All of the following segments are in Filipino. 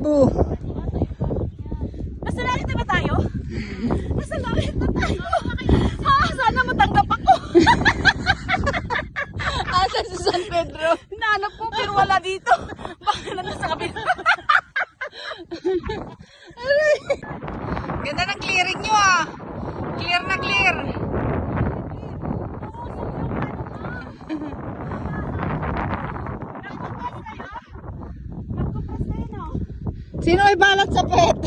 Oh. Nasa langit na ba tayo? Nasa langit na tayo. Sana matanggap ako. Asa sa San Pedro? Hinahanap ko pero wala dito. Baka na nasa kabila. Ganda ng clearing nyo ah. Clear na clear. Sino may balat sa pet?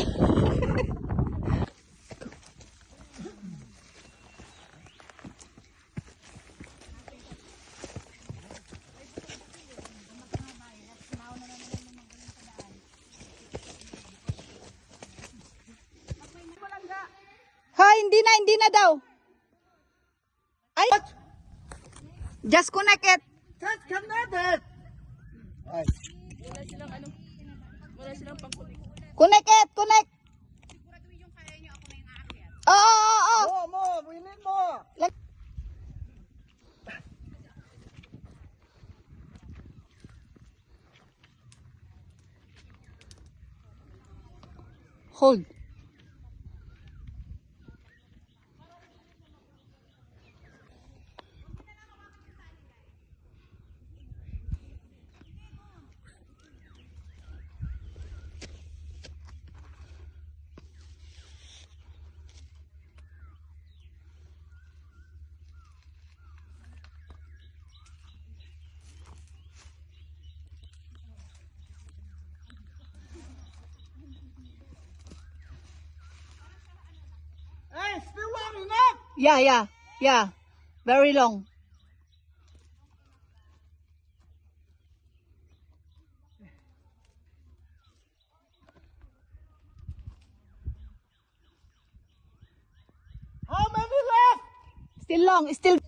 Hoy, hindi na daw. Ay! Just connect it. Just connect it. Connect it, connect. Oo. Mo, willing mo. Hold. Hey, still long enough. Yeah. Very long. How many left? Still long, still.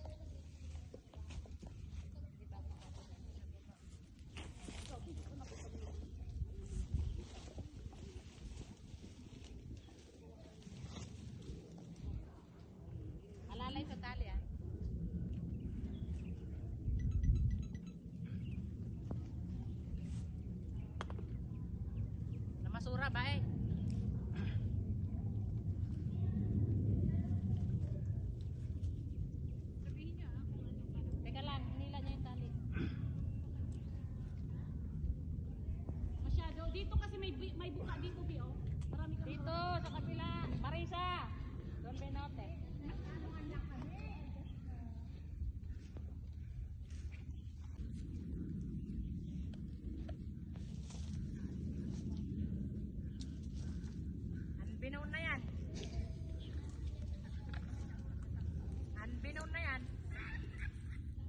Alalay sa tali ah. Namasura ba eh? Teka lang, nila niya yung tali. Masyado. Dito kasi may buka dito, Bio. Marami kang dito, sa kapila. Marisa! Doon benote. Anbinaw na yan. Anbinaw na yan.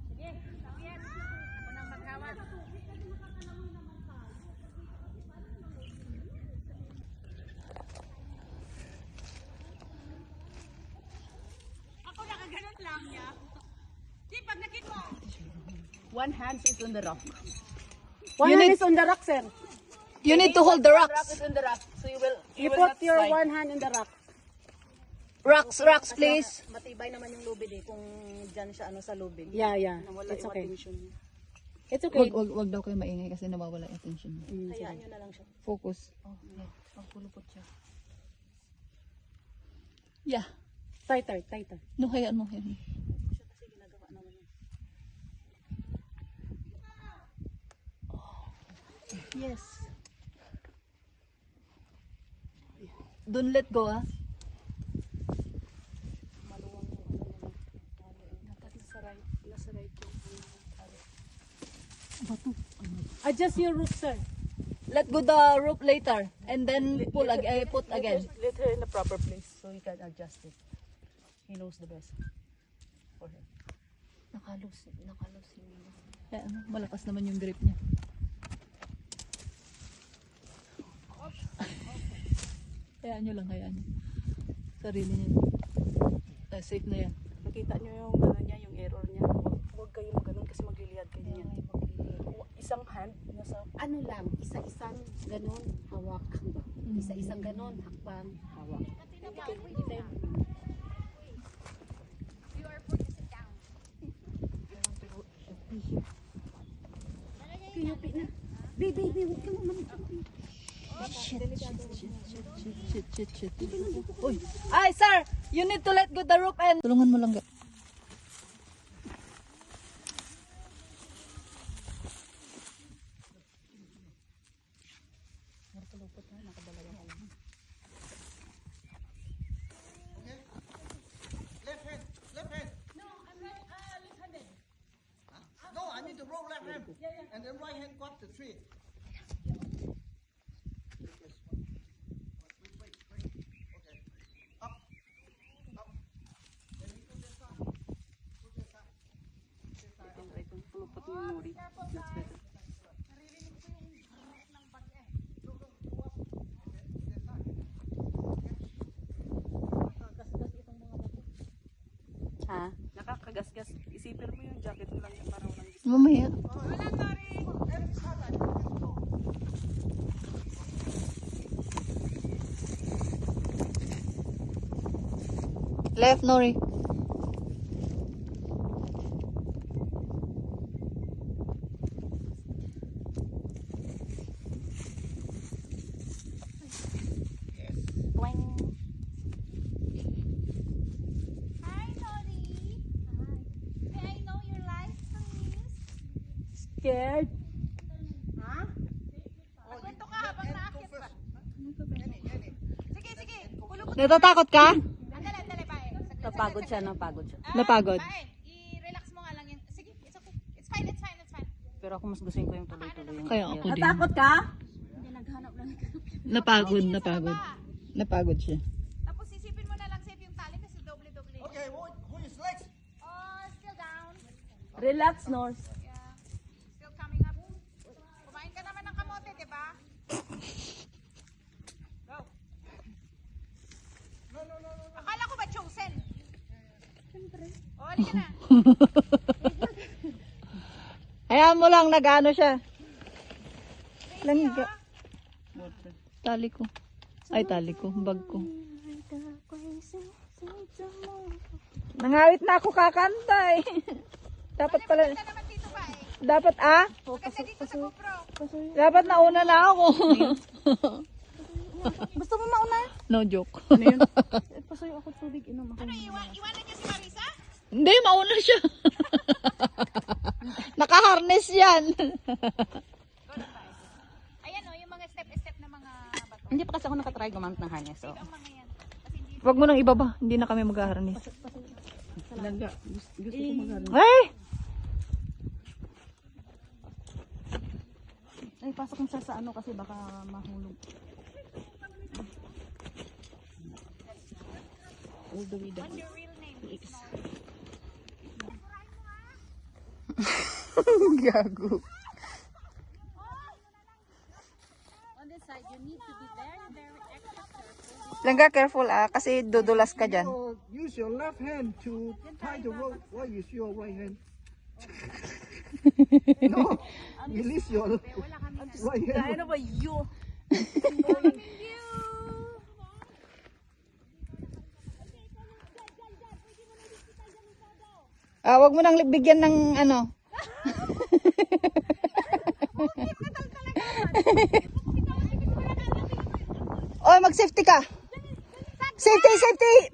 Sige, sabihan. Ako nang maghawak. Ako nakaganon lang niya. Di, pag nakita mo. One hand is on the rock. You need, is on the rock, sir. you need to hold the Rock rocks. is on the rock. So you will put not your slide. one hand in the rock. Rocks, please. Matibay naman yung lubid eh kung dyan siya ano sa lubid. Yeah. Nawala It's yung okay. attention niya. It's okay. Wag daw kayo maingay kasi nawawala yung attention niya. Hayaan nyo na lang siya. Focus. Pagpulupot siya. Yeah. Tighter. No, hayaan mo. Siya kasi ginagawa naman yun. Yes. Don't let go ah. Maluwang yung ano nila. Nasa right yung Adjust your root, sir. Let go the rope later and then put again. Let her in the proper place so he can adjust it. He knows the best for her. Nakalos yung Kaya ano, malakas naman yung grip niya. Hayaan nyo lang, hayaan nyo. Sarili niya. Safe na yan. Nakita nyo yung ano niya, yung error niya. Huwag kayo maganon kasi magliliyad kayo niyan. Isang hand nasa Ano lang, isa-isang ganon, hawak. Isa-isang ganon, hakbang, hawak. Yupi na. Baby, huwag ka naman. Shit. Uy. Ay, sir! You need to let go the rope and... Tulungan mo lang, ga. Left hand. No, I'm left-handed. No, I mean the rope left hand. And then right hand got the tree. Try kong pulupot mo, Nori. That's better. Ha? Nakakagasgas. Isipin mo yung jacket mo lang para walang gising. Mamaya. Left, Nori. Boing. Hi, Nori. May I know your life, please? Scared? Kwento ka habang naakit pa. Sige. Kulubot. Natatakot ka? Andali, bae. Napagod siya. Napagod. Bae, i-relax mo nga lang yun. Sige, it's okay. It's fine. Pero ako mas gusto ko yung tuloy-tuloy. Yung Kaya ako din. Natakot ka? Napagod siya. Tapos isipin mo na lang safe yung tali kasi doble-doble. Okay, who is next? Oh, still down. Relax, Norse. Yeah. Still coming up. Kumain ka naman ng kamote, di ba? Go. No. Akala ko ba chosen? Siyempre. Oh, halika na. Hayaan mo lang, nag-ano siya. Langga. Water. Tali ko. Ay, tali ko. Bag ko. Nangawit na ako kakanta eh. Dapat pala, Maganda naman dito ba eh. dapat Maganda dito sa GoPro. dapat nauna na ako. Gusto mo mauna? No joke. Ano yun? Pasuyo ako tubig. Inom ako. Ano, iwanan niyo si Marisa? Hindi, mauna siya. Nakaharness yan. Ayan o, yung mga step-step na mga bato. Hindi pa kasi ako nakatry gumamit ng harness. So. Ang mga yan. Kasi hindi Wag mo nang ibaba. Hindi na kami mag-harness. Talaga. Gusto ko mag-harness. Ay! Ay, pasok mo siya sa ano kasi baka mahulog. All the way down. What's your real name? Gago. On this side, you need to be very extra careful. Langga, careful kasi dudulas ka dyan. So use your left hand to tie the rope. Why use your right hand? No, release your right hand. Ano ba yun? Wag mo nang bigyan ng ano. Oy, mag-safety ka. Safety!